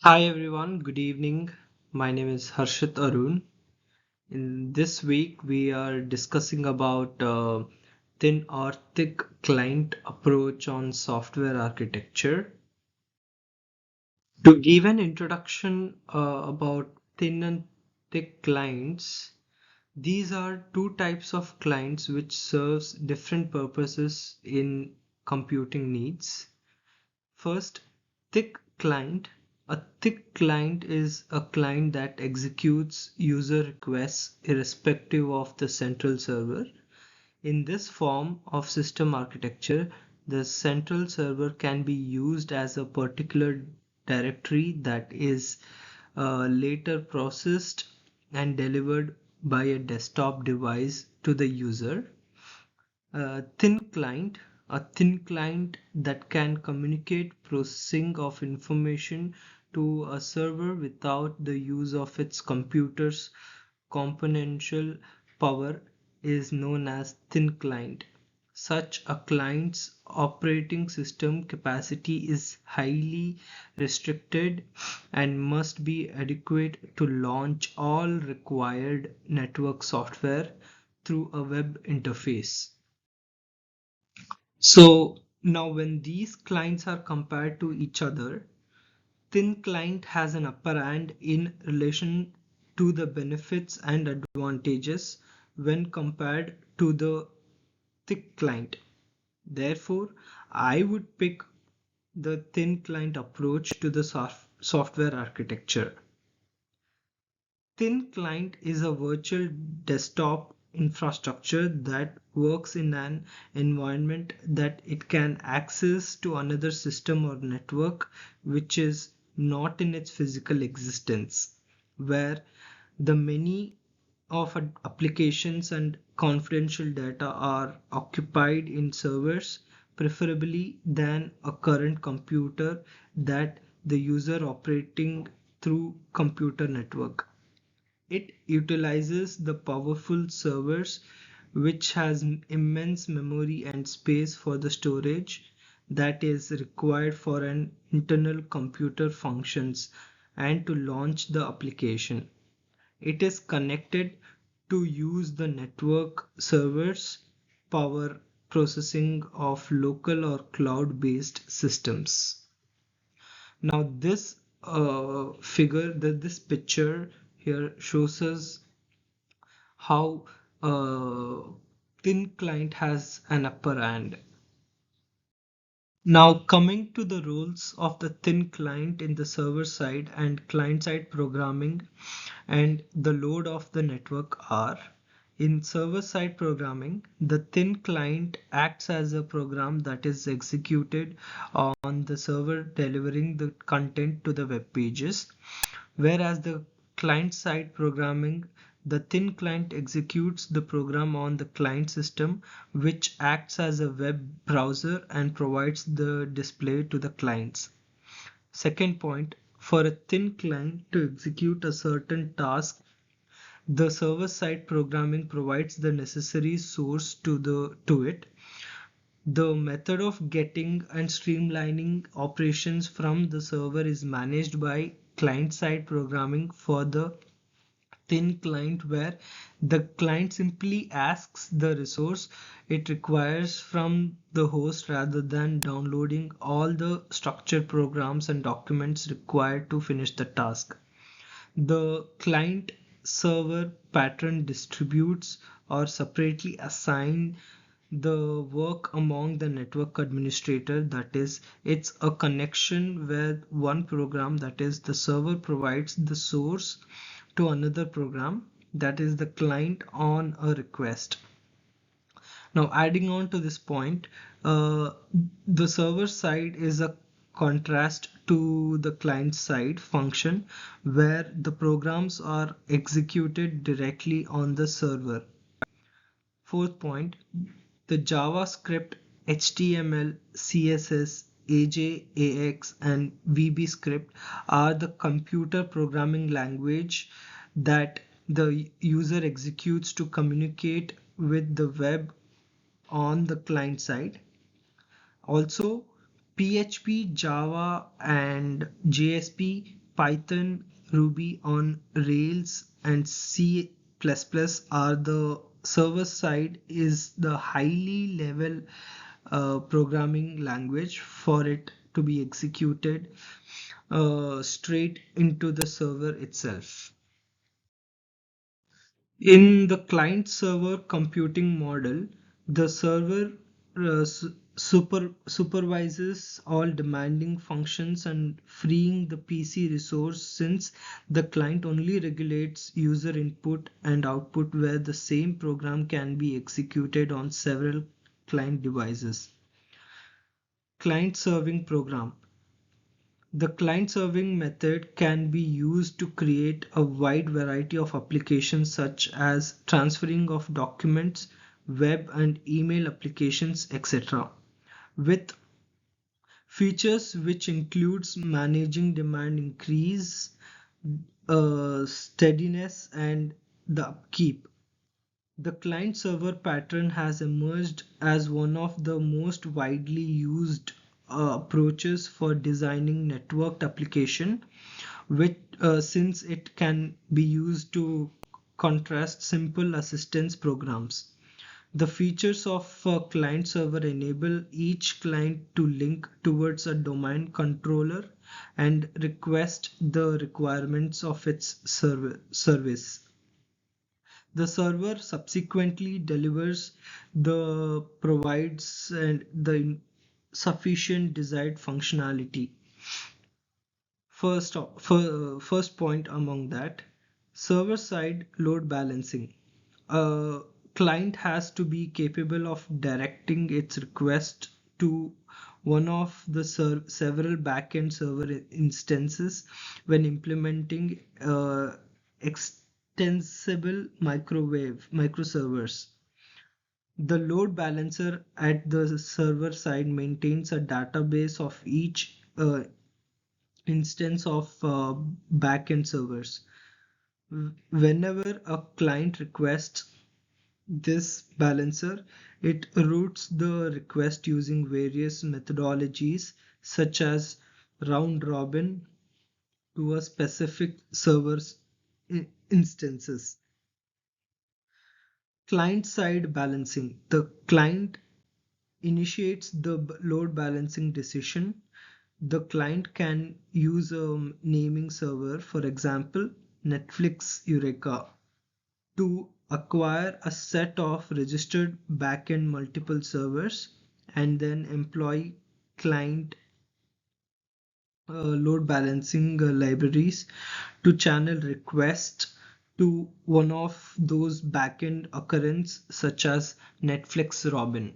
Hi everyone, good evening. My name is Harshit Arun. In this week, we are discussing about thin or thick client approach on software architecture. To give an introduction about thin and thick clients, these are two types of clients which serves different purposes in computing needs. First, thick client. A thick client is a client that executes user requests irrespective of the central server. In this form of system architecture, the central server can be used as a particular directory that is later processed and delivered by a desktop device to the user. A thin client that can communicate processing of information to a server without the use of its computer's computational power is known as thin client. Such a client's operating system capacity is highly restricted and must be adequate to launch all required network software through a web interface. So now when these clients are compared to each other, thin client has an upper hand in relation to the benefits and advantages when compared to the thick client. Therefore, I would pick the thin client approach to the software architecture. Thin client is a virtual desktop infrastructure that works in an environment that it can access to another system or network which is not in its physical existence, where the many of applications and confidential data are occupied in servers, preferably than a current computer that the user operating through computer network. It utilizes the powerful servers which has immense memory and space for the storage that is required for an internal computer functions and to launch the application. It is connected to use the network servers power processing of local or cloud-based systems. Now this picture here shows us how thin client has an upper hand. Now coming to the roles of the thin client in the server side and client side programming and the load of the network are: in server side programming, the thin client acts as a program that is executed on the server delivering the content to the web pages, whereas the client side programming, the thin client executes the program on the client system, which acts as a web browser and provides the display to the clients. Second point, for a thin client to execute a certain task, the server side programming provides the necessary source to it. The method of getting and streamlining operations from the server is managed by client-side programming for the thin client, where the client simply asks the resource it requires from the host rather than downloading all the structured programs and documents required to finish the task. The client server pattern distributes or separately assign the work among the network administrator. That is, it's a connection where one program, that is the server, provides the source to another program, that is the client, on a request. Now adding on to this point, the server side is a contrast to the client side function where the programs are executed directly on the server. Fourth point, the JavaScript, HTML, CSS, AJAX, and VB script are the computer programming language that the user executes to communicate with the web on the client side. Also, PHP, Java, and JSP Python, Ruby on Rails, and C++ are the server side is the highly level programming language for it to be executed straight into the server itself. In the client server computing model, the server supervises all demanding functions and freeing the PC resource, since the client only regulates user input and output, where the same program can be executed on several client devices. Client serving program. The client serving method can be used to create a wide variety of applications such as transferring of documents, web and email applications, etc. with features which includes managing demand increase, steadiness and the upkeep. The client-server pattern has emerged as one of the most widely used approaches for designing networked application, which since it can be used to contrast simple assistance programs. The features of a client server enable each client to link towards a domain controller and request the requirements of its service. The server subsequently delivers the provides and the sufficient desired functionality. First point among that, server side load balancing. A client has to be capable of directing its request to one of the several backend server instances when implementing extensible microservers. The load balancer at the server side maintains a database of each instance of backend servers. Whenever a client requests this balancer, it routes the request using various methodologies such as round robin to a specific server's instances. Client-side balancing. The client initiates the load balancing decision. The client can use a naming server, for example, Netflix Eureka, to acquire a set of registered backend multiple servers and then employ client load balancing libraries to channel requests to one of those backend occurrence such as Netflix Robin.